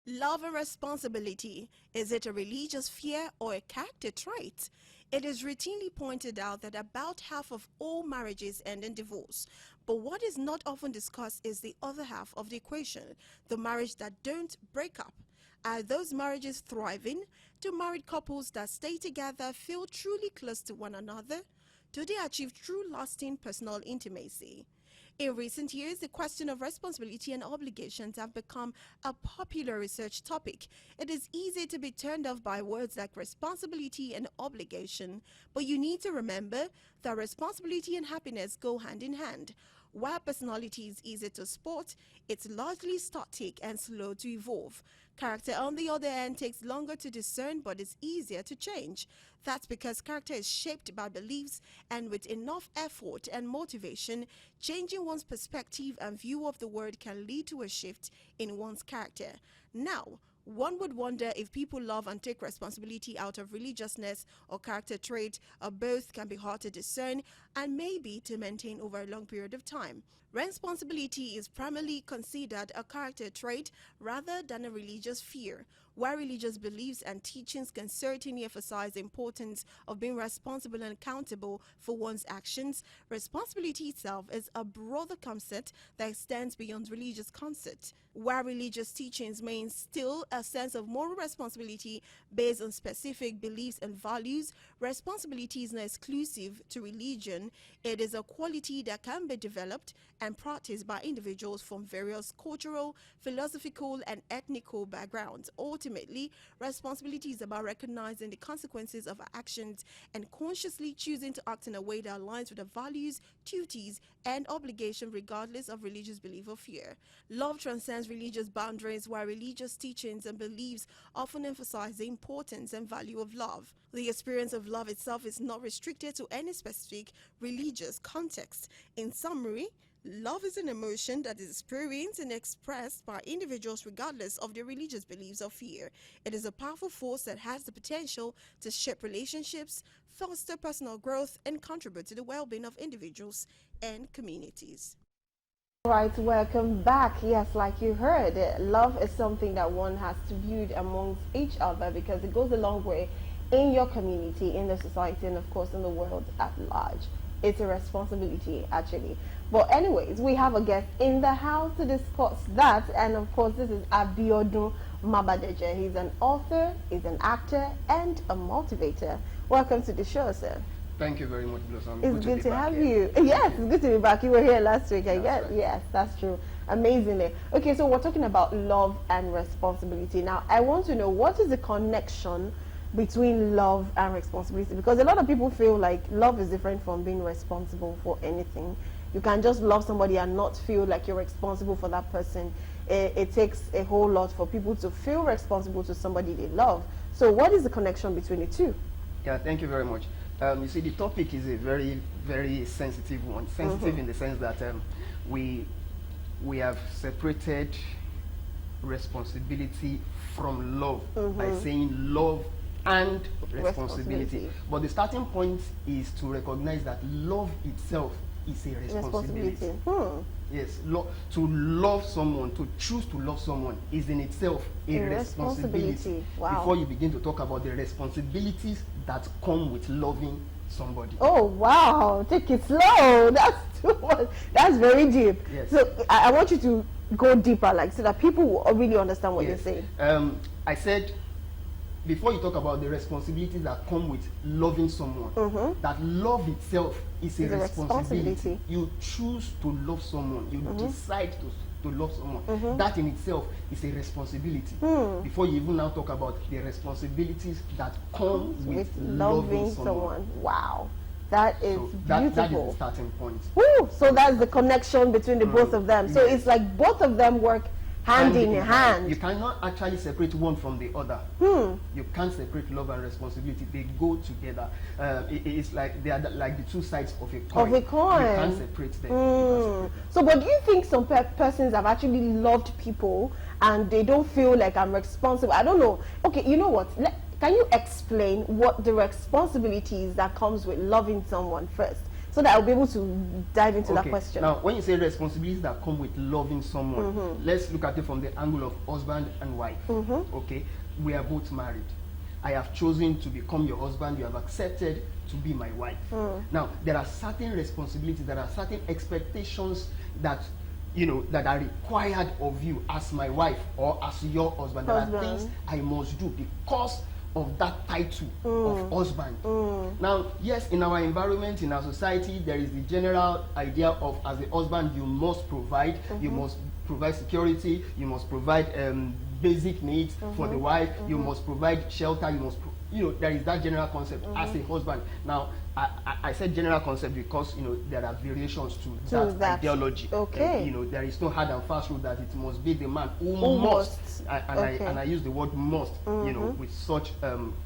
Love and responsibility. Is it a religious fear or a character trait? It is routinely pointed out that about half of all marriages end in divorce. But what is not often discussed is the other half of the equation, the marriage that don't break up. Are those marriages thriving? Do married couples that stay together feel truly close to one another? Do they achieve true lasting personal intimacy? In recent years, the question of responsibility and obligations have become a popular research topic. It is easy to be turned off by words like responsibility and obligation, but you need to remember that responsibility and happiness go hand in hand. While personality is easy to spot, it's largely static and slow to evolve. Character, on the other hand, takes longer to discern but is easier to change. That's because character is shaped by beliefs, and with enough effort and motivation, changing one's perspective and view of the world can lead to a shift in one's character. Now, one would wonder if people love and take responsibility out of religiousness or character trait, or both can be hard to discern and maybe to maintain over a long period of time. Responsibility is primarily considered a character trait rather than a religious fear. While religious beliefs and teachings can certainly emphasize the importance of being responsible and accountable for one's actions, responsibility itself is a broader concept that extends beyond religious concepts. While religious teachings may instill a sense of moral responsibility based on specific beliefs and values, responsibility is not exclusive to religion. It is a quality that can be developed and practiced by individuals from various cultural, philosophical, and ethnical backgrounds. Ultimately, responsibility is about recognizing the consequences of our actions and consciously choosing to act in a way that aligns with the values, duties, and obligations regardless of religious belief or fear. Love transcends religious boundaries, while religious teachings and beliefs often emphasize the importance and value of love. The experience of love itself is not restricted to any specific religious context. In summary, love is an emotion that is experienced and expressed by individuals regardless of their religious beliefs or fear. It is a powerful force that has the potential to shape relationships, foster personal growth, and contribute to the well-being of individuals and communities. Right, welcome back. Yes, like you heard, love is something that one has to build amongst each other because it goes a long way in your community, in the society, and of course in the world at large. It's a responsibility, actually. But anyways, we have a guest in the house to discuss that, and of course this is Abiodun Mabadeje. He's an author, he's an actor, and a motivator. Welcome to the show, sir. Thank you very much, Blossom. It's good to have you. Yes, it's good to be back. You were here last week, I guess. Right. Yes, that's true. Amazingly. Okay, so we're talking about love and responsibility. Now, I want to know, what is the connection between love and responsibility? Because a lot of people feel like love is different from being responsible for anything. You can just love somebody and not feel like you're responsible for that person. It takes a whole lot for people to feel responsible to somebody they love. So what is the connection between the two? Yeah, thank you very much. You see, the topic is a very, very sensitive one. Sensitive in the sense that we have separated responsibility from love by saying love and responsibility. But the starting point is to recognize that love itself is a responsibility. Yes, to love someone, to choose to love someone is in itself a responsibility. Wow. Before you begin to talk about the responsibilities that come with loving somebody. Oh, wow. Take it slow. That's too much. That's very deep. Yes. So I want you to go deeper, like, so that people will really understand what you're saying. I said, before you talk about the responsibilities that come with loving someone, that love itself is a responsibility. You choose to love someone. You decide to love someone. That in itself is a responsibility. Before you even now talk about the responsibilities that come with loving someone. Wow. That is so beautiful. That is the starting point. Woo! So that's the connection between the both of them. So Yes. it's like both of them work hand in hand. You cannot actually separate one from the other. You can't separate love and responsibility. They go together. It's like they are like the two sides of a coin. You can't separate them. So, but do you think some persons have actually loved people and they don't feel like I'm responsible? I don't know. Okay, you know what? Can you explain what the responsibilities that comes with loving someone first? so that I'll be able to dive into that question. Now, when you say responsibilities that come with loving someone, let's look at it from the angle of husband and wife. Okay, we are both married. I have chosen to become your husband. You have accepted to be my wife. Now, there are certain responsibilities, there are certain expectations that that are required of you as my wife or as your husband. There are things I must do because of that title of husband. Now, yes, in our environment, in our society, there is the general idea of, as a husband, you must provide, you must provide security, you must provide basic needs for the wife, you must provide shelter, you must there is that general concept as a husband. Now, I said general concept because there are variations to that ideology. Okay. There is no hard and fast rule that it must be the man who must. And I use the word must, with such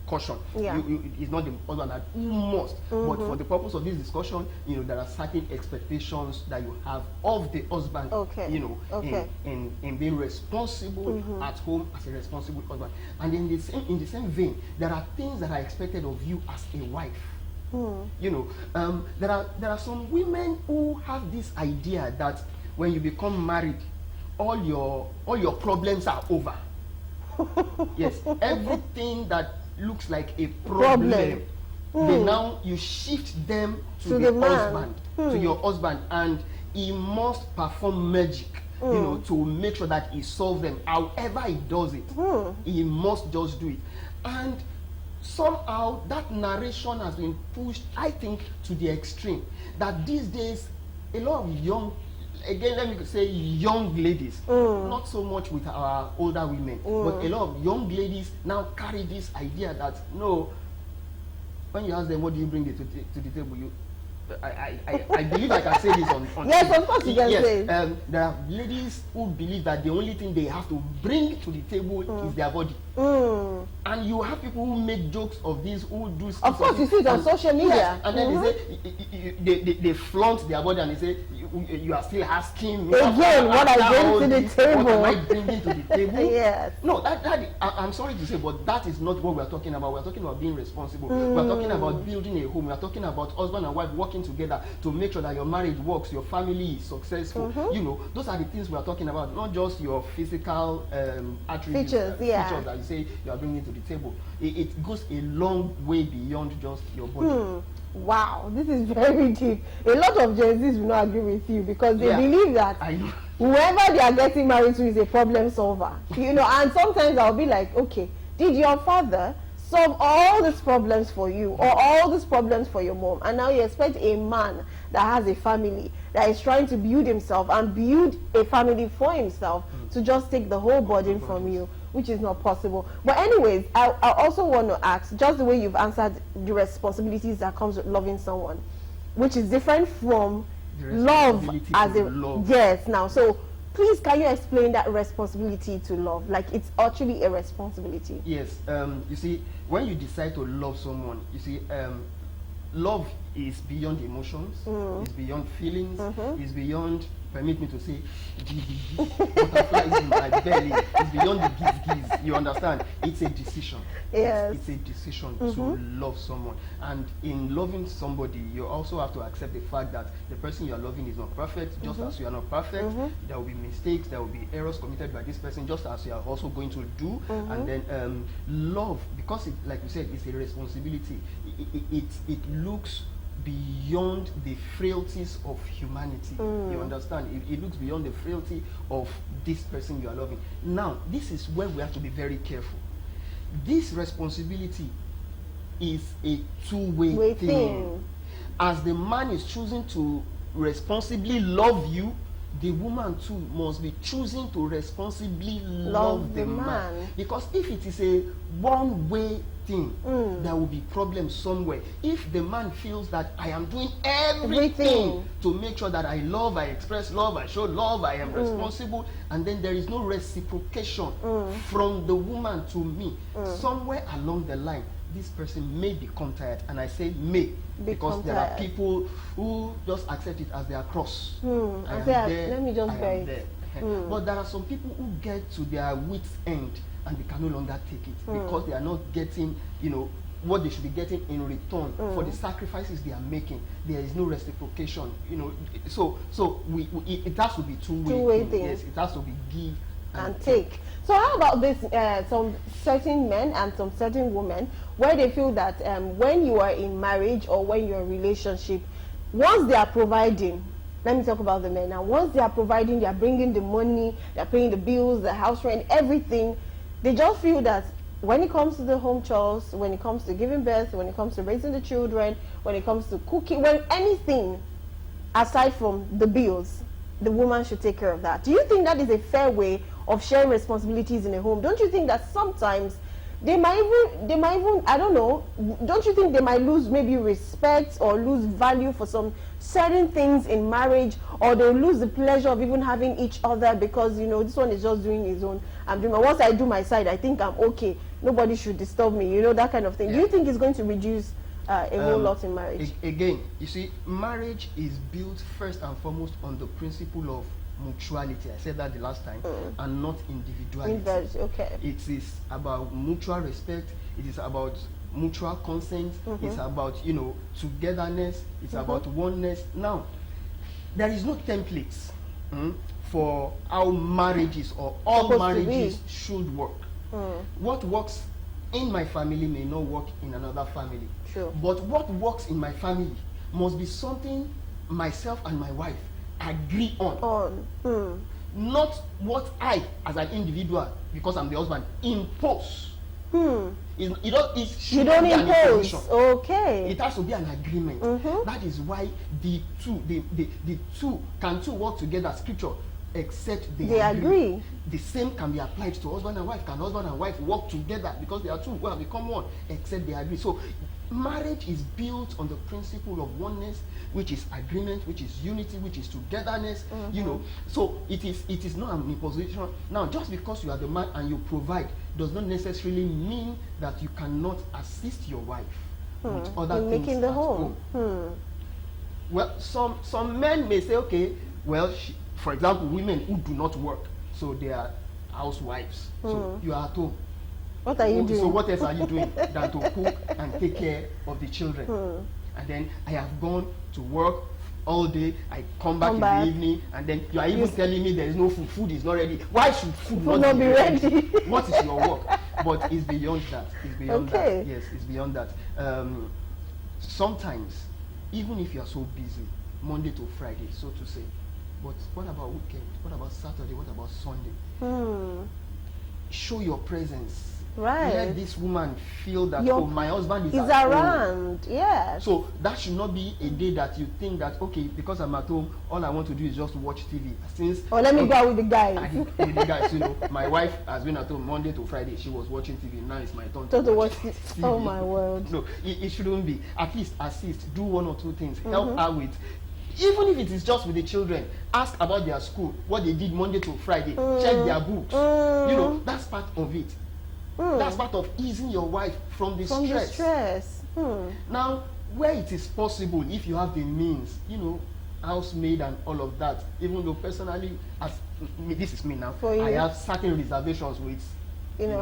caution. Yeah. It's not the husband that who must, but for the purpose of this discussion, there are certain expectations that you have of the husband. In being responsible at home as a responsible husband. And in the same vein, there are things that are expected of you as a wife. There are some women who have this idea that when you become married, all your problems are over. Yes, everything that looks like a problem. Now you shift them to the husband, to your husband, and he must perform magic, to make sure that he solves them. However he does it, he must just do it. And somehow that narration has been pushed, I think, to the extreme. That these days, a lot of young, again, let me say young ladies, not so much with our older women, but a lot of young ladies now carry this idea that, no, when you ask them, what do you bring to the table, I believe I can say this on yes, of course you can say. There are ladies who believe that the only thing they have to bring to the table is their body. And you have people who make jokes of this, who do of course you see it on social media. Yes, and then they say they flaunt their body and they say you are still asking me again what I bring to the table. What am I bringing to the table? Yes. No, I'm sorry to say, but that is not what we are talking about. We are talking about being responsible. We are talking about building a home. We are talking about husband and wife working together to make sure that your marriage works, your family is successful. Those are the things we are talking about, not just your physical attributes, features that you say you are bringing to the table. It goes a long way beyond just your body. Wow, this is very deep. A lot of Gen Zs will not agree with you because they believe that whoever they are getting married to is a problem solver. And sometimes I'll be like, okay, did your father solve all these problems for you or all these problems for your mom, and now you expect a man that has a family, that is trying to build himself and build a family for himself, to just take the whole burden from you, which is not possible. But anyways, I also want to ask, just the way you've answered the responsibilities that comes with loving someone, which is different from love as a yes. Now, so please, can you explain that responsibility to love? Like, it's actually a responsibility. Yes. You see, when you decide to love someone, you see, love is beyond emotions, it's beyond feelings, it's beyond, permit me to say, butterflies in my belly. It's beyond the giz. You understand? It's a decision. Yes. It's a decision to love someone. And in loving somebody, you also have to accept the fact that the person you are loving is not perfect, just as you are not perfect. There will be mistakes, there will be errors committed by this person, just as you are also going to do. And then love, because like you said, it's a responsibility. It looks beyond the frailties of humanity. You understand? It looks beyond the frailty of this person you are loving. Now, this is where we have to be very careful. This responsibility is a two-way thing. As the man is choosing to responsibly love you, the woman too must be choosing to responsibly love the man. Because if it is a one-way thing, there will be problems somewhere. If the man feels that I am doing everything to make sure that I love, I express love, I show love, I am responsible, and then there is no reciprocation from the woman to me, somewhere along the line, this person may become tired. And I say may, because there are people who just accept it as their cross. I am there, let me just bear it. But there are some people who get to their wit's end and they can no longer take it because they are not getting, what they should be getting in return for the sacrifices they are making. There is no reciprocation, you know. So it has to be two-way thing. Yes, it has to be give and take. So how about this, some certain men and some certain women, where they feel that when you are in marriage or when you're in a relationship, once they are providing, let me talk about the men now, once they are providing, they are bringing the money, they're paying the bills, the house rent, everything, they just feel that when it comes to the home chores, when it comes to giving birth, when it comes to raising the children, when it comes to cooking, when anything aside from the bills, the woman should take care of that. Do you think that is a fair way of sharing responsibilities in a home? Don't you think that sometimes they might even, I don't know, don't you think they might lose maybe respect or lose value for some certain things in marriage, or they'll lose the pleasure of even having each other because, you know, this one is just doing his own, I'm doing my, once I do my side, I think I'm okay, nobody should disturb me, you know, that kind of thing. Do you think it's going to reduce a whole lot in marriage? Again, you see, marriage is built first and foremost on the principle of mutuality. I said that the last time, and not individuality. Okay. It is about mutual respect. It is about mutual consent. It's about, you know, togetherness. It's about oneness. Now, there is no templates for how marriages or all marriages should work. What works in my family may not work in another family. Sure. But what works in my family must be something myself and my wife agree on. Not what I, as an individual, because I'm the husband, impose. You don't impose. Okay. It has to be an agreement. That is why the two can work together. Scripture, except they agree. The same can be applied to husband and wife. Can husband and wife work together because they are two who have become one, except they agree? So marriage is built on the principle of oneness, which is agreement, which is unity, which is togetherness. You know, so it is not an imposition. Now, just because you are the man and you provide does not necessarily mean that you cannot assist your wife with other in things making the at home. Well, some men may say, okay, well, for example, women who do not work, so they are housewives. So you are at home. What are you doing? So what else are you doing than to cook and take care of the children? And then I have gone to work all day, I come back in the evening, and then you are even telling me there is no food, food is not ready. Why should food not be ready? What is your work? But it's beyond that. It's beyond that. Yes, it's beyond that. Sometimes, even if you are so busy, Monday to Friday, so to say, but what about weekend? What about Saturday? What about Sunday? Show your presence. Right. Let this woman feel that, oh, my husband is around. Yes. So that should not be a day that you think that, okay, because I'm at home, all I want to do is just watch TV. Since let me go out with the guys. With the guys, you know, my wife has been at home Monday to Friday. She was watching TV. Now it's my turn to watch TV. Oh my word. No, it shouldn't be. At least assist. Do one or two things. Help her with. Even if it is just with the children, ask about their school, what they did Monday to Friday, check their books. You know, that's part of it. That's part of easing your wife from the stress. Now, where it is possible, if you have the means, you know, housemaid and all of that, even though personally, as this is me now, I have certain reservations with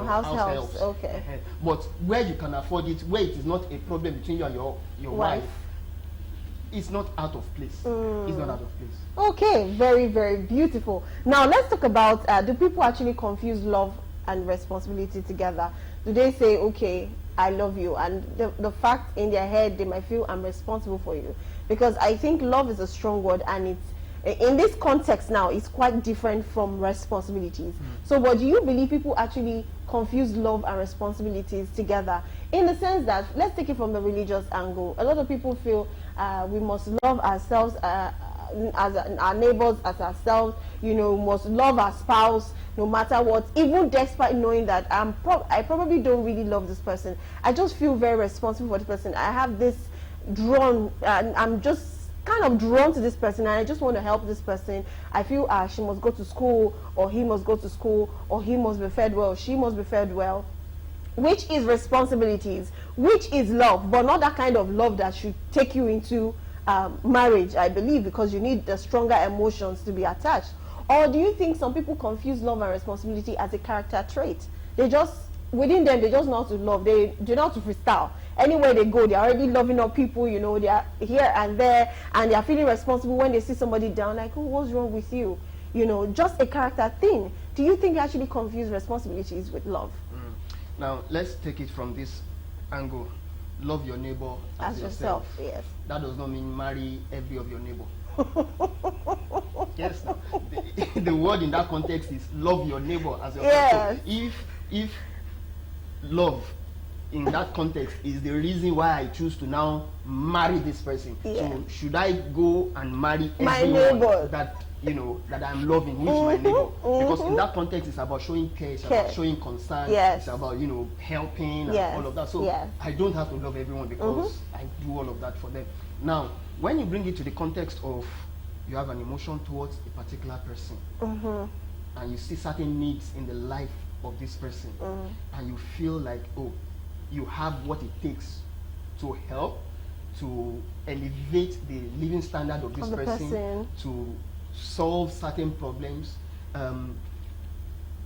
house helps. Okay. But where you can afford it, where it is not a problem between you and your wife, it's not out of place. It's not out of place. Okay, very, very beautiful. Now let's talk about, do people actually confuse love and responsibility together? Do they say, okay, I love you, and the fact in their head they might feel I'm responsible for you? Because I think love is a strong word, and it's in this context now it's quite different from responsibilities. So what do you believe people actually confuse love and responsibilities together, in the sense that, let's take it from the religious angle. A lot of people feel we must love ourselves as our neighbors as ourselves, you know, must love our spouse no matter what, even despite knowing that I probably don't really love this person. I just feel very responsible for this person. I have this I'm just kind of drawn to this person, and I just want to help this person. I feel she must go to school, or he must go to school, or he must be fed well, she must be fed well, which is responsibilities, which is love, but not that kind of love that should take you into marriage, I believe, because you need the stronger emotions to be attached. Or do you think some people confuse love and responsibility as a character trait? They just within them, they just know how to love. They do not to freestyle. Anywhere they go, they're already loving up people, you know, they are here and there, and they're feeling responsible when they see somebody down, like, oh, what's wrong with you? You know, just a character thing. Do you think you actually confuse responsibilities with love? Now, let's take it from this angle. Love your neighbor as yourself. Yes. That does not mean marry every of your neighbor. Yes. The word in that context is love your neighbor as yourself. Yes. So if love in that context is the reason why I choose to now marry this person, so should I go and marry everyone that, you know, that I'm loving, who is my neighbor? Because in that context, it's about showing care, it's about showing concern, it's about, you know, helping and all of that. So I don't have to love everyone because I do all of that for them. Now, when you bring it to the context of you have an emotion towards a particular person, and you see certain needs in the life of this person, and you feel like, oh, you have what it takes to help, to elevate the living standard of this person, to solve certain problems.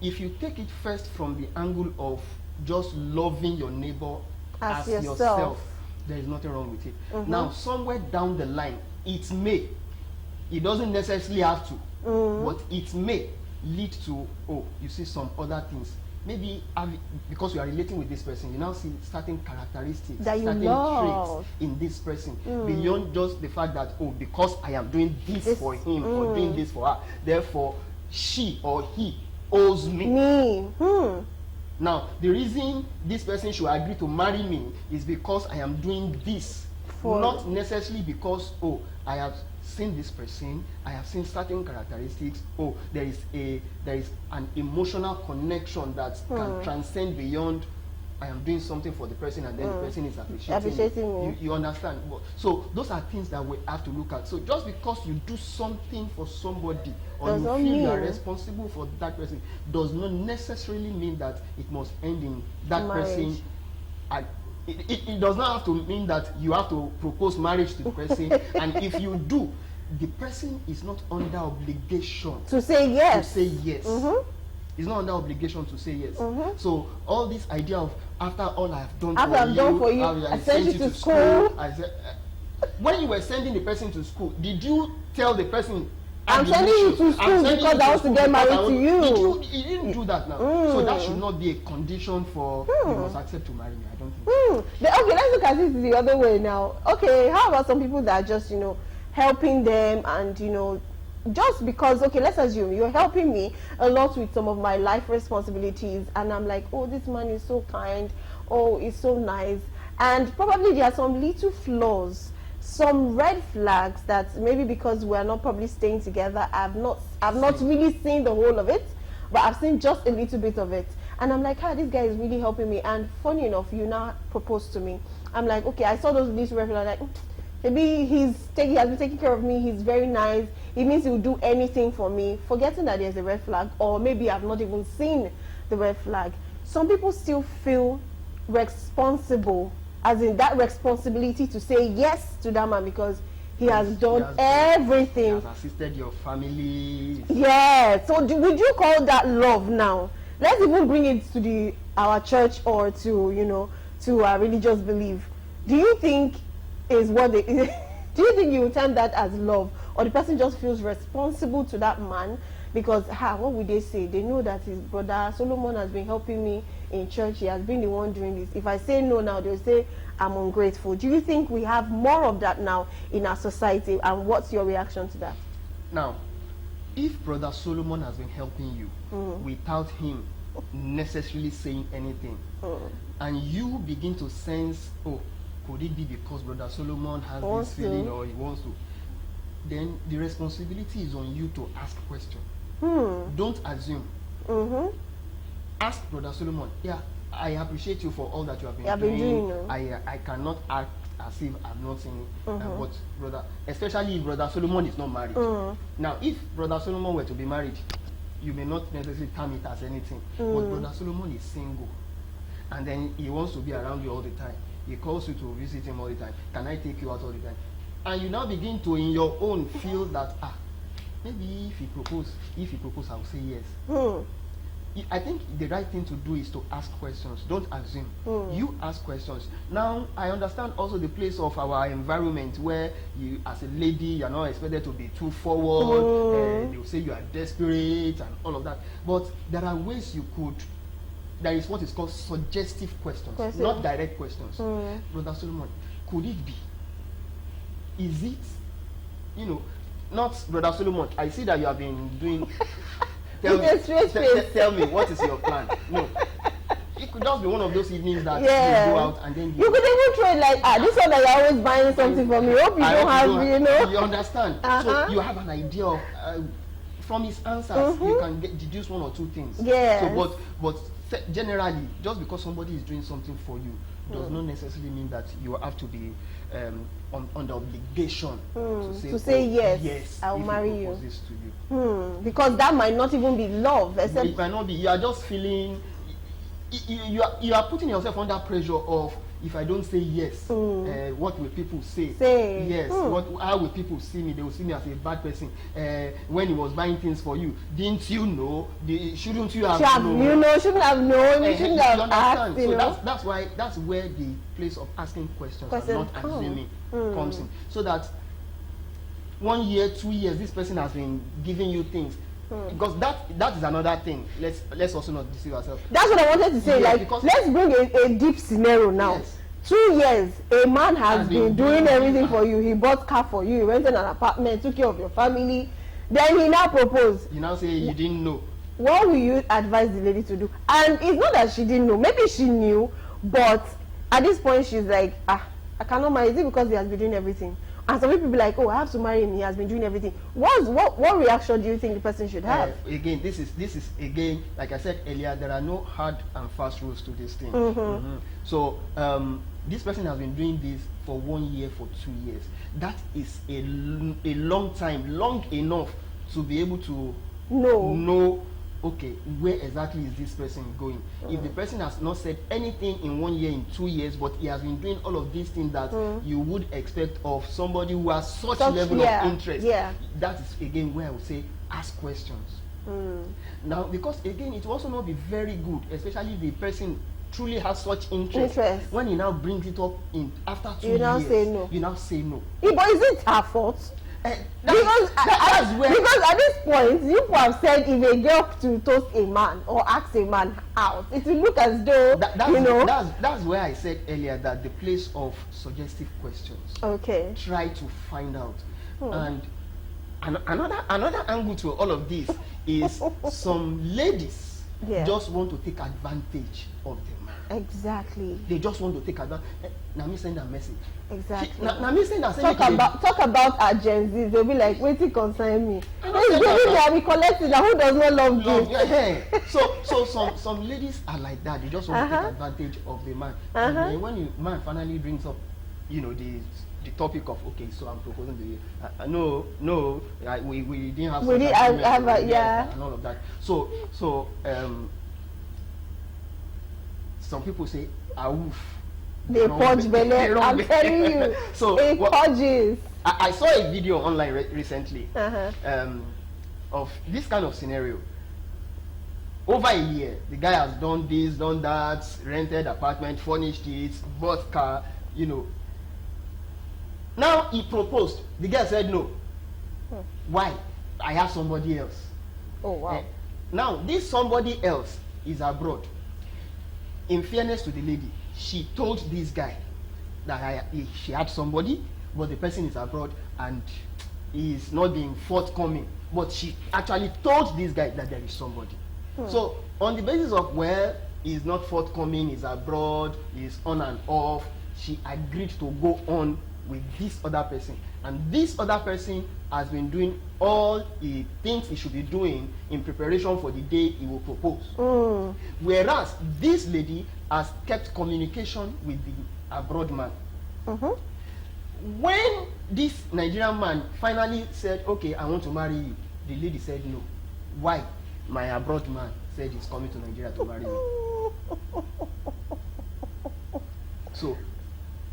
If you take it first from the angle of just loving your neighbor as yourself, there is nothing wrong with it. Now, somewhere down the line, it doesn't necessarily have to, but it may lead to, oh, you see some other things. Maybe because you are relating with this person, you now see certain characteristics, that you certain love traits in this person, beyond just the fact that, oh, because I am doing this for him or doing this for her, therefore she or he owes me. Now, the reason this person should agree to marry me is because I am doing this, not necessarily because, oh, I have seen this person, I have seen certain characteristics, oh, there is an emotional connection that can transcend beyond I am doing something for the person and then the person is appreciating me. You understand? So those are things that we have to look at. So just because you do something for somebody or you feel you are responsible for that person does not necessarily mean that it must end in that person. It does not have to mean that you have to propose marriage to the person, and if you do, the person is not under obligation to say yes. It's not under obligation to say yes. So all this idea of after all I have done for you, I sent you to school. When you were sending the person to school, did you tell the person, I'm sending you to school because I want to get married to you? You didn't do that now. So that should not be a condition for you must accept to marry me. I don't think so. Okay, let's look at it the other way now. Okay, how about some people that are just, you know, helping them and, you know, just because, okay, let's assume you're helping me a lot with some of my life responsibilities, and I'm like, oh, this man is so kind, oh, it's so nice, and probably there are some little flaws, some red flags that maybe because we're not probably staying together, I've not really seen the whole of it, but I've seen just a little bit of it, and I'm like, this guy is really helping me, and funny enough, you now propose to me. I'm like, okay, I saw those little red flags, like, maybe he has been taking care of me, he's very nice, it means he'll do anything for me, forgetting that there's a red flag, or maybe I've not even seen the red flag. Some people still feel responsible, as in that responsibility to say yes to that man because he has done everything. He has assisted your family. Yeah, so would you call that love now? Let's even bring it to our church or to, you know, to our religious belief. Do you think is what they do you think you would term that as love, or the person just feels responsible to that man because what would they say? They know that his brother Solomon has been helping me in church, he has been the one doing this. If I say no now, they'll say I'm ungrateful. Do you think we have more of that now in our society, and what's your reaction to that? Now, if brother Solomon has been helping you without him necessarily saying anything, and you begin to sense, oh, could it be because brother Solomon has this feeling or he wants to, then the responsibility is on you to ask questions. Don't assume. Ask brother Solomon, I appreciate you for all that you have been doing. I cannot act as if I've not seen what brother, especially if brother Solomon is not married. Now, if brother Solomon were to be married, you may not necessarily term it as anything. But brother Solomon is single, and then he wants to be around you all the time. He calls you to visit him all the time. Can I take you out all the time? And you now begin to, in your own, feel that maybe if he propose, I will say yes. I think the right thing to do is to ask questions. Don't assume. You ask questions. Now, I understand also the place of our environment where you, as a lady, you're not expected to be too forward. They'll say you are desperate and all of that. But there are ways you could. There is what is called suggestive questions, not direct questions. Brother Solomon, could it be? Is it? You know, not Brother Solomon. I see that you have been doing. Tell me, what is your plan? No. It could just be one of those evenings that you go out and then you could even throw it like, this one that you're always buying something for me. Hope you don't have, you know. You understand? So you have an idea of, from his answers, you can deduce one or two things. Yes. So, but generally, just because somebody is doing something for you, does not necessarily mean that you have to be on the obligation to say yes, I'll marry you. This to you. Because that might not even be love. Except it might not be. You are just feeling. You are putting yourself under pressure of, if I don't say yes, what will people say? Yes. How will people see me? They will see me as a bad person. When he was buying things for you, didn't you know? Shouldn't you have known? You know, shouldn't have known. You shouldn't have asked. So that's where the place of asking questions and not assuming comes in. So that 1 year, 2 years, this person has been giving you things. Because that is another thing. Let's also not deceive ourselves. That's what I wanted to say. Yeah, like, let's bring a deep scenario now. Yes. 2 years, a man has been doing everything for you. He bought car for you. He rented an apartment, took care of your family. Then he now proposed. You now say you didn't know. What will you advise the lady to do? And it's not that she didn't know. Maybe she knew, but at this point she's like, I cannot marry. Is it because he has been doing everything? And some people be like, oh, I have to marry him. He has been doing everything. What reaction do you think the person should have? Again, this is again, like I said earlier, there are no hard and fast rules to this thing. So this person has been doing this for 1 year, for 2 years. That is a long time, long enough to be able to know. Okay, where exactly is this person going? If the person has not said anything in 1 year, in 2 years, but he has been doing all of these things that you would expect of somebody who has such level of interest, that is again where I would say ask questions. Now, because again, it will also not be very good, especially if the person truly has such interest. When he now brings it up in after 2 years, you now say no. But is it her fault? Because at this point, you have said if a girl to toast a man or ask a man out, it will look as though that's where I said earlier that the place of suggestive questions. Okay. Try to find out. And another angle to all of this is some ladies just want to take advantage of the man. Exactly. They just want to take advantage. Now me send a message. Exactly. Now me send a talk about our Gen Z. They'll be like, wait till concern me. I'll be collecting. Now who does not love you? So some ladies are like that. They just want to take advantage of the man. And then when the man finally brings up, the topic of, okay, so I'm proposing to you. No, we didn't have. We didn't have and all of that. So some people say, "Awoof." They purge belly. I'm telling you. So it purges. I saw a video online recently of this kind of scenario. Over a year, the guy has done this, done that, rented apartment, furnished it, bought car, Now he proposed. The girl said no. Why? I have somebody else. Oh, wow. Now, this somebody else is abroad. In fairness to the lady, she told this guy that she had somebody, but the person is abroad and he is not being forthcoming. But she actually told this guy that there is somebody. So, on the basis of he's not forthcoming, he's abroad, he's on and off, she agreed to go on with this other person. And this other person has been doing all he thinks he should be doing in preparation for the day he will propose. Whereas this lady has kept communication with the abroad man. When this Nigerian man finally said, okay, I want to marry you, the lady said no. Why? My abroad man said he's coming to Nigeria to marry me. So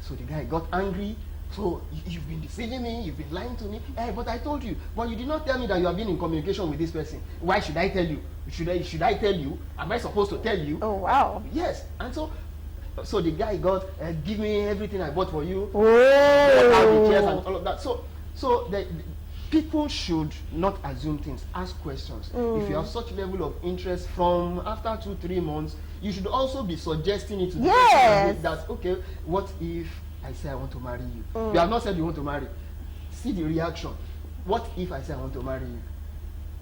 the guy got angry. So you've been deceiving me, you've been lying to me. But I told you. But you did not tell me that you have been in communication with this person. Why should I tell you? should I tell you? Am I supposed to tell you? Oh, wow. Yes. And so the guy got, give me everything I bought for you. Whoa. Out the chairs and all of that. So the people should not assume things. Ask questions. If you have such level of interest from after 2-3 months, you should also be suggesting it to the person that, okay, what if I say I want to marry you? You have not said you want to marry. See the reaction. What if I say I want to marry you?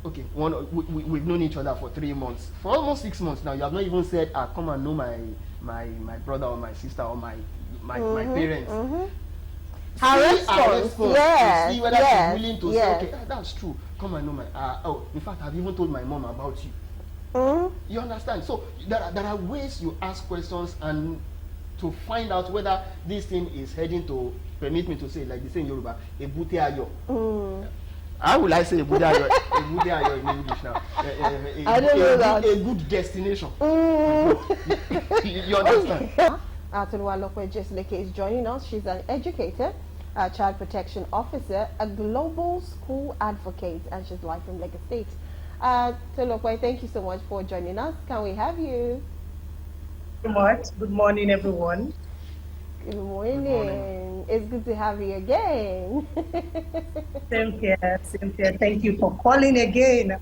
Okay, we've known each other for 3 months. For almost 6 months now, you have not even said, come and know my brother or my sister or my parents. Her response. Yes. See whether she's willing to say, okay, that's true. Come and know my. In fact, I've even told my mom about you. You understand? So there are ways you ask questions and to find out whether this thing is heading to, permit me to say, like they say in Yoruba, ebute ayo. How will I say ebute ayo? Ebute ayo in English now. I don't know that. A good destination. You understand? Atulwalokwe Jesleke is joining us. She's an educator, a child protection officer, a global school advocate, and she's live from Lagos State. Tulokwe, thank you so much for joining us. Can we have you? Thank you much. Good morning, everyone. Good morning. It's good to have you again. Same here, same here. Thank you for calling again.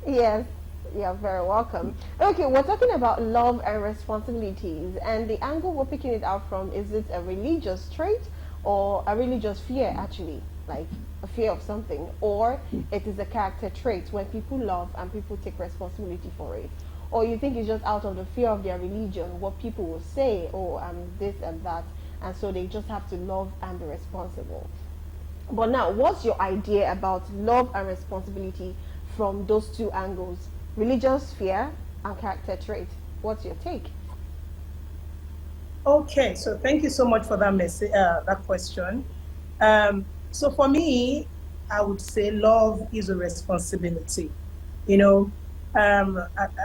Yes, you're very welcome. Okay, we're talking about love and responsibilities, and the angle we're picking it out from, is it a religious trait or a religious fear, actually, like a fear of something, or it is a character trait when people love and people take responsibility for it? Or you think it's just out of the fear of their religion, what people will say, oh, I'm this and that, and so they just have to love and be responsible. But now, what's your idea about love and responsibility from those two angles, religious fear and character trait? What's your take? Okay, so thank you so much for that message, that question. So for me, I would say love is a responsibility. You know,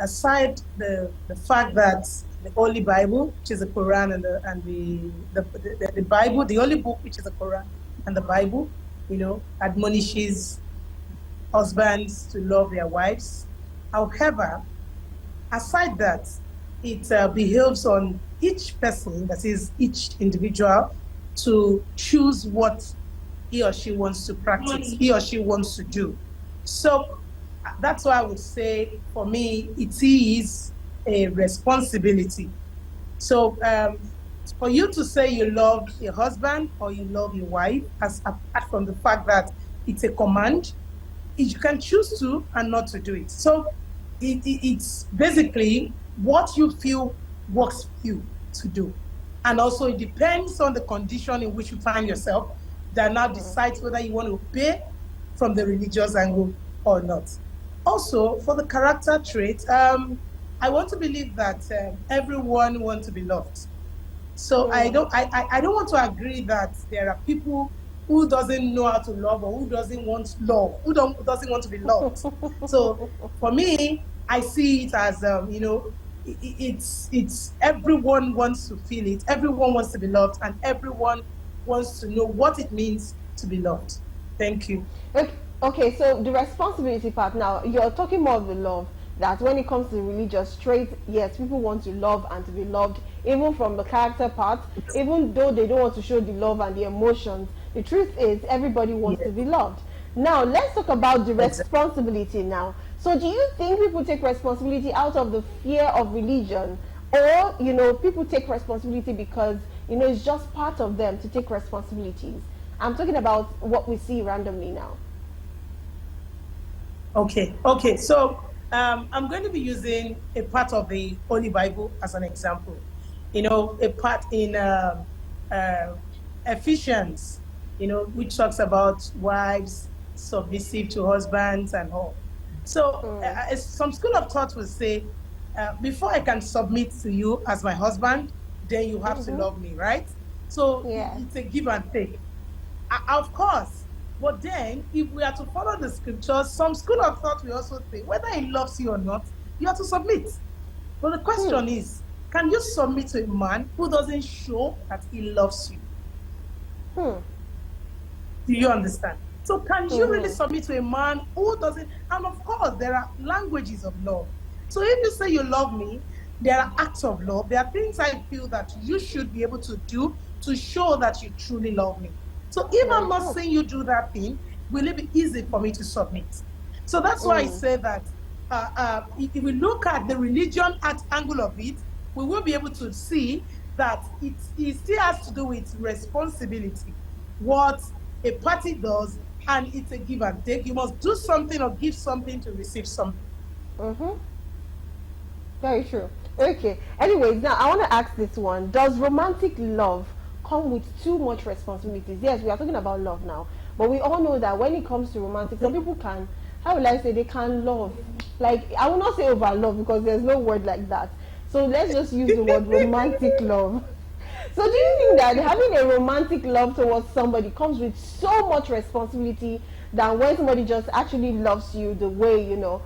aside the fact that the Holy Bible, which is the Quran and the Bible, the only book which is the Quran and the Bible, you know, admonishes husbands to love their wives. However, aside that, it behaves on each person, that is each individual, to choose what he or she wants to practice, he or she wants to do. So that's why I would say, for me, it is a responsibility. So for you to say you love your husband or you love your wife, as apart from the fact that it's a command, you can choose to and not to do it. So it's basically what you feel works for you to do. And also it depends on the condition in which you find yourself that now decides whether you want to obey from the religious angle or not. Also, for the character trait, I want to believe that everyone wants to be loved. So I don't want to agree that there are people who doesn't know how to love or who doesn't want love, doesn't want to be loved. So for me, I see it as you know, it's everyone wants to feel it, everyone wants to be loved, and everyone wants to know what it means to be loved. Thank you. Okay, so the responsibility part now, you're talking more of the love, that when it comes to religious trait, yes, people want to love and to be loved, even from the character part, even though they don't want to show the love and the emotions. The truth is, everybody wants to be loved. Now, let's talk about the responsibility now. So do you think people take responsibility out of the fear of religion, or, you know, people take responsibility because, you know, it's just part of them to take responsibilities? I'm talking about what we see randomly now. Okay. So I'm going to be using a part of the Holy Bible as an example. You know, a part in Ephesians, you know, which talks about wives submissive to husbands and all. So some school of thought will say, before I can submit to you as my husband, then you have to love me, right? So it's a give and take. Of course. But then, if we are to follow the scriptures, some school of thought will also say, whether he loves you or not, you have to submit. But the question is, can you submit to a man who doesn't show that he loves you? Do you understand? So can you really submit to a man who doesn't? And of course, there are languages of love. So if you say you love me, there are acts of love. There are things I feel that you should be able to do to show that you truly love me. So if I'm Very not true. saying you do that thing, will it be easy for me to submit? So that's why I say that if we look at the religion at angle of it, we will be able to see that it still has to do with responsibility. What a party does, and it's a give and take. You must do something or give something to receive something. Very true. Okay. Anyways, now I want to ask this one. Does romantic love come with too much responsibilities? Yes, we are talking about love now. But we all know that when it comes to romantic, some people can, how will I say, they can love. Like, I will not say over love because there's no word like that. So let's just use the word romantic love. So do you think that having a romantic love towards somebody comes with so much responsibility than when somebody just actually loves you the way, you know,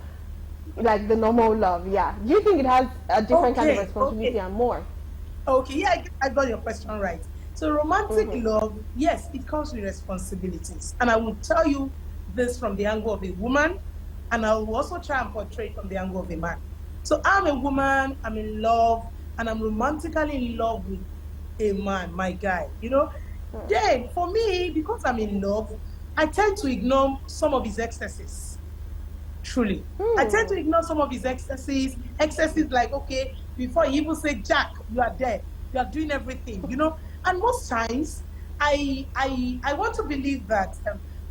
like the normal love? Yeah. Do you think it has a different kind of responsibility and more? Okay, yeah, I got your question right. So romantic love, yes, it comes with responsibilities. And I will tell you this from the angle of a woman, and I will also try and portray it from the angle of a man. So I'm a woman, I'm in love, and I'm romantically in love with a man, my guy, you know. Then for me, because I'm in love, I tend to ignore some of his excesses. Truly. I tend to ignore some of his excesses. Excesses like, okay, before he even say, Jack, you are there. You are doing everything, you know. And most times, I want to believe that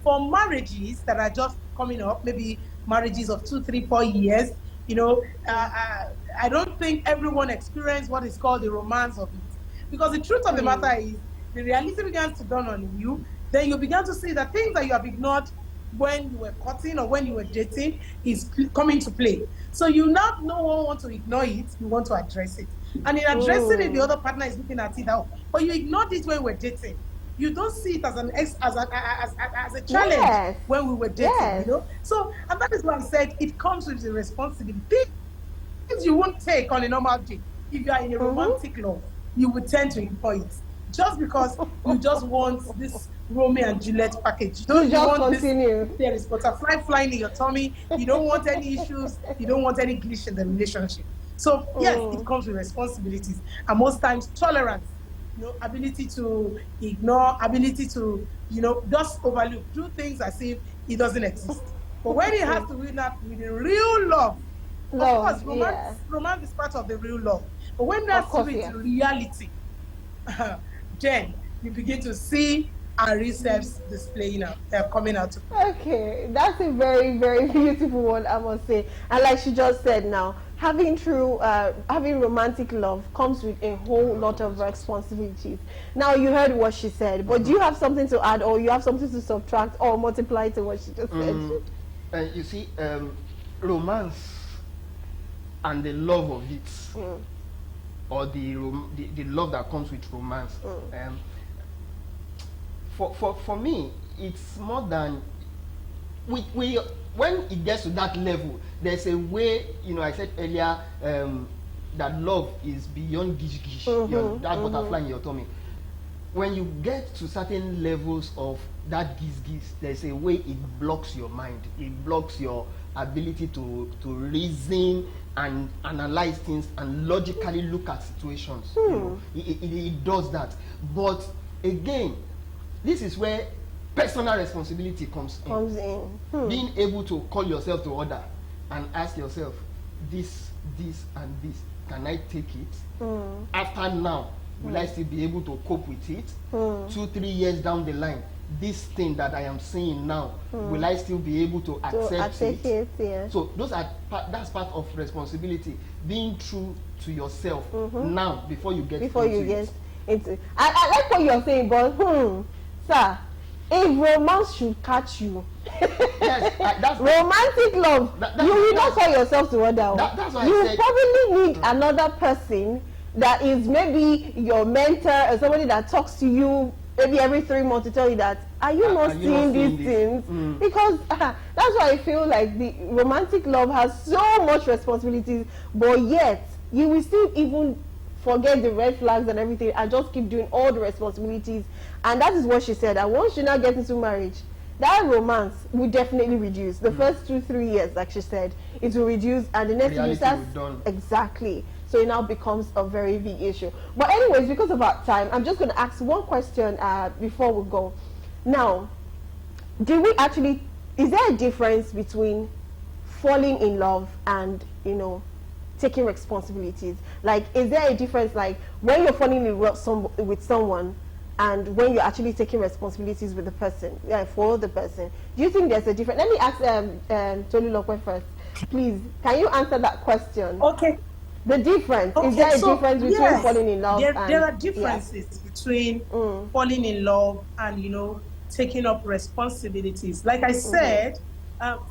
for marriages that are just coming up, maybe marriages of 2, 3, 4 years, you know, I don't think everyone experienced what is called the romance of it. Because the truth of the matter is, the reality begins to dawn on you, then you begin to see that things that you have ignored when you were courting or when you were dating is coming to play. So you now no one want to ignore it, you want to address it. And in addressing it, the other partner is looking at it out. But you ignored it when we were dating. You don't see it as an as a challenge Yes. when we were dating, Yes. you know. So, and that is why I said it comes with the responsibility. Things you won't take on a normal day. If you are in a romantic love, you would tend to ignore it just because you just want this Romeo and Juliet package. You You just want this, continue. there is butterfly flying in your tummy. You don't want any issues. You don't want any glitch in the relationship. So yes, it comes with responsibilities, and most times tolerance, you know, ability to ignore, ability to, you know, just overlook, do things as if it doesn't exist. But when it has to do that with the real love, of course, Love, yeah. romance is part of the real love. But when Of that's course, with yeah. reality, then you begin to see our reserves displaying out, coming out to play. Okay, that's a very, very beautiful one, I must say. And like she just said now, having having romantic love comes with a whole lot of responsibilities. Now, you heard what she said, but do you have something to add, or you have something to subtract or multiply to what she just said? You see, romance and the love of it, or the love that comes with romance, for me, it's more than we when it gets to that level, there's a way, you know, I said earlier, that love is beyond gish gish, that butterfly in your tummy. When you get to certain levels of that gish gish, there's a way it blocks your mind. It blocks your ability to reason and analyze things and logically look at situations. You know, it does that. But again, this is where personal responsibility comes in. Being able to call yourself to order and ask yourself, this, and this, can I take it? After now, will I still be able to cope with it? 2-3 years down the line, this thing that I am seeing now, will I still be able to accept it? Yeah. So that's part of responsibility. Being true to yourself now before you get into it. I like what you're saying, but sir, if romance should catch you, yes, that's romantic love, you will not call yourself to order. That's why you I said, probably need another person that is maybe your mentor or somebody that talks to you maybe every 3 months to tell you that, are you not seeing these things? Because that's why I feel like the romantic love has so much responsibilities, but yet you will still even forget the red flags and everything and just keep doing all the responsibilities. And that is what she said, that once you now get into marriage, that romance will definitely reduce. The first 2-3 years, like she said, it will reduce, and the next few Reality years, will done. exactly. So it now becomes a very big issue. But anyways, because of our time, I'm just going to ask one question before we go. Now, do we actually? Is there a difference between falling in love and, you know, taking responsibilities? Like, is there a difference, like, when you're falling in love with someone and when you're actually taking responsibilities with the person, for the person? Do you think there's a difference? Let me ask Tolu Lokwe first. Please, can you answer that question? Okay. The difference. Okay, Is there a so difference between yes, falling in love and... there are differences between falling in love and, you know, taking up responsibilities. Like I said,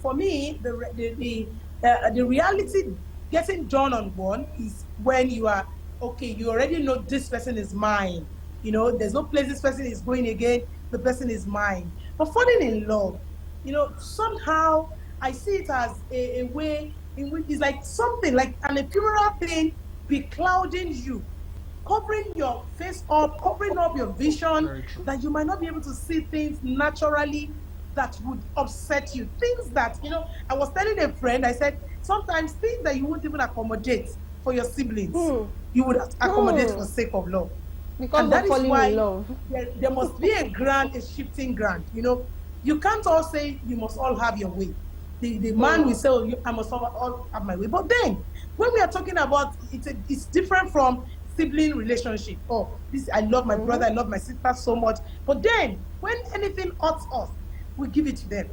for me, the reality getting done on one is when you are, okay, you already know this person is mine. You know, there's no place this person is going again, the person is mine. But falling in love, you know, somehow I see it as a way in which it's like something, like an ephemeral thing beclouding you, covering your face up, covering up your vision, that you might not be able to see things naturally that would upset you. Things that, you know, I was telling a friend, I said, sometimes things that you wouldn't even accommodate for your siblings, you would accommodate for sake of love. Because and that is falling why in love. there must be a shifting ground. You know, you can't all say you must all have your way. The man will say, oh, I must all have my way. But then, when we are talking about, it's different from sibling relationship. Oh, this, I love my brother, I love my sister so much. But then, when anything hurts us, we give it to them.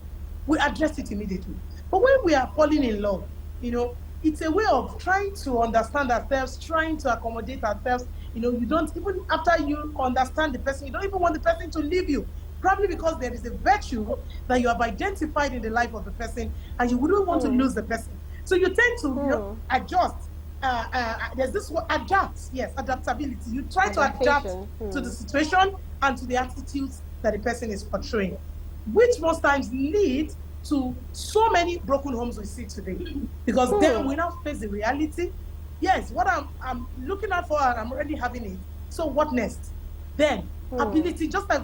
We address it immediately. But when we are falling in love, you know, it's a way of trying to understand ourselves, trying to accommodate ourselves. You know, you don't, even after you understand the person, you don't even want the person to leave you. Probably because there is a virtue that you have identified in the life of the person, and you wouldn't want to lose the person. So you tend to, you know, adjust. There's this word, adapt. Yes, adaptability. You try to adapt to the situation and to the attitudes that the person is portraying, which most times lead to so many broken homes we see today. Because then we now face the reality. Yes, what I'm looking out for, and I'm already having it. So what next? Then ability, just like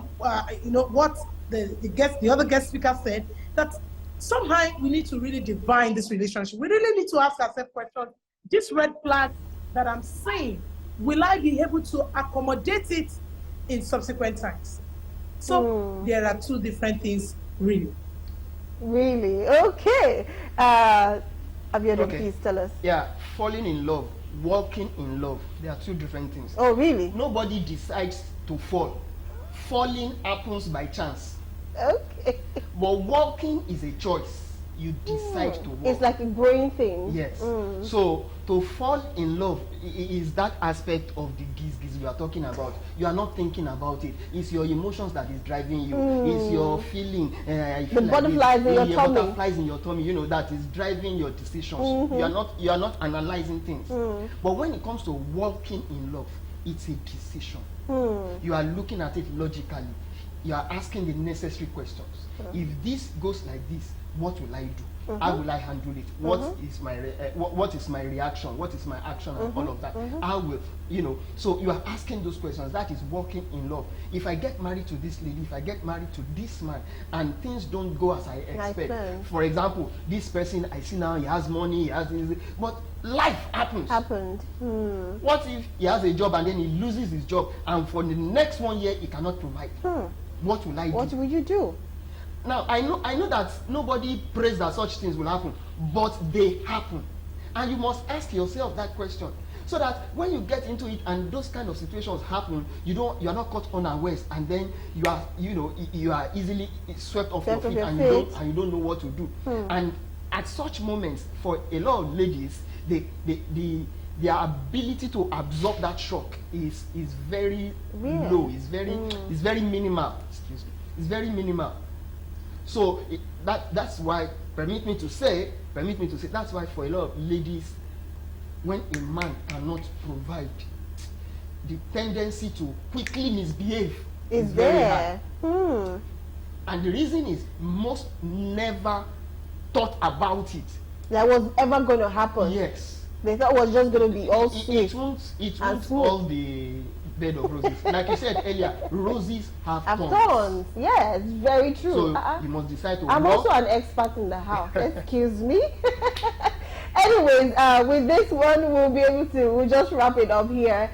you know what the other guest speaker said, that somehow we need to really define this relationship. We really need to ask ourselves questions. This red flag that I'm seeing, will I be able to accommodate it in subsequent times? So there are two different things, really. Really? Okay. Abiodun, please tell us. Yeah, falling in love, walking in love, they are two different things. Oh, really? Nobody decides to fall. Falling happens by chance. Okay. But walking is a choice. You decide to walk. It's like a growing thing. Yes. So to fall in love is that aspect of the giz we are talking about. You are not thinking about it. It's your emotions that is driving you. It's your feeling. The butterflies in your tummy. Butterflies in your tummy. You know, that is driving your decisions. You are not analyzing things. But when it comes to walking in love, it's a decision. You are looking at it logically. You are asking the necessary questions. If this goes like this, what will I do? How will I handle it? What is my reaction? What is my action? And all of that. How will, you know? So you are asking those questions. That is walking in love. If I get married to this lady, if I get married to this man, and things don't go as I expect. For example, this person I see now, he has money, he has this, but life happens. What if he has a job and then he loses his job, and for the next 1 year he cannot provide? What will I do? What will you do? Now, I know that nobody prays that such things will happen, but they happen. And you must ask yourself that question, so that when you get into it and those kind of situations happen, you are not caught unawares, and then you are easily swept off your feet, and you don't know what to do. And at such moments, for a lot of ladies, their ability to absorb that shock is very low. It's very minimal. Excuse me. It's very minimal. So that's why, permit me to say, that's why for a lot of ladies, when a man cannot provide, the tendency to quickly misbehave is very high. And the reason is most never thought about it. That was ever going to happen. Yes. They thought it was just going to be all sweet. It won't all the bed of roses. Like you said earlier, roses have thorns. Thorns. Yes, very true. So you must decide to I'm love. also an expert in the house. Excuse me. Anyways, with this one, we'll just wrap it up here.